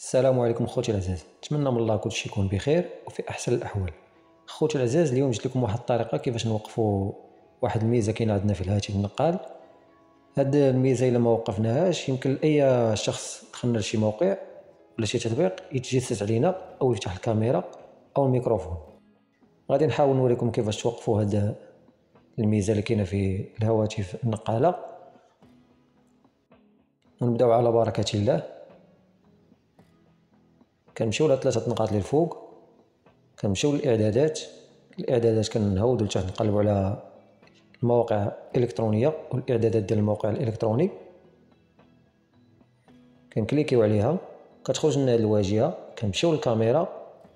السلام عليكم خوتي العزاز، نتمنى من الله كلشي يكون بخير وفي احسن الاحوال. خوتي العزاز، اليوم جبت لكم واحد الطريقه كيفاش نوقفوا واحد الميزه كاينه عندنا في الهاتف النقال. هاد الميزه الا ما وقفناهاش يمكن لاي شخص دخلنا لشي موقع ولا شي تطبيق يتجسس علينا او يفتح الكاميرا او الميكروفون. غادي نحاول نوريكم كيفاش توقفوا هاد الميزه اللي كاينه في الهواتف النقاله. ونبداو على بركه الله. كنمشيو لثلاثه نقاط للفوق، كنمشيو للاعدادات. كنهودو لتحت نقلبوا على المواقع الالكترونيه والاعدادات ديال الموقع الالكتروني، كنكليكيو عليها كتخرج لنا هذه الواجهه. كنمشيو للكاميرا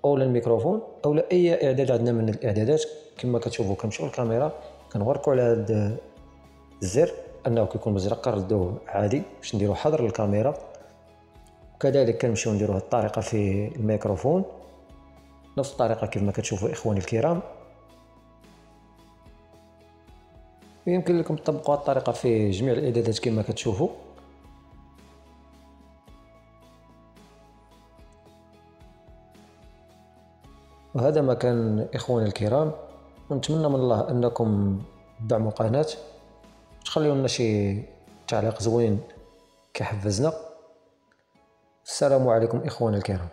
او للميكروفون او لاي اعداد عندنا من الاعدادات. كما كتشوفوا كنمشيو للكاميرا، كنغرقوا على هذا الزر انه كيكون مزرق، كنردوه عادي باش نديروا حظر للكاميرا. وكذلك كنمشيو نديروا هذه الطريقه في الميكروفون، نفس الطريقه كما كتشوفوا اخواني الكرام. ويمكن لكم تطبقوا هذه الطريقه في جميع الاعدادات كما كتشوفوا. وهذا ما كان اخواني الكرام، ونتمنى من الله انكم تدعموا القناه، تخليوا لنا شي تعليق زوين كيحفزنا. السلام عليكم اخواني الكرام.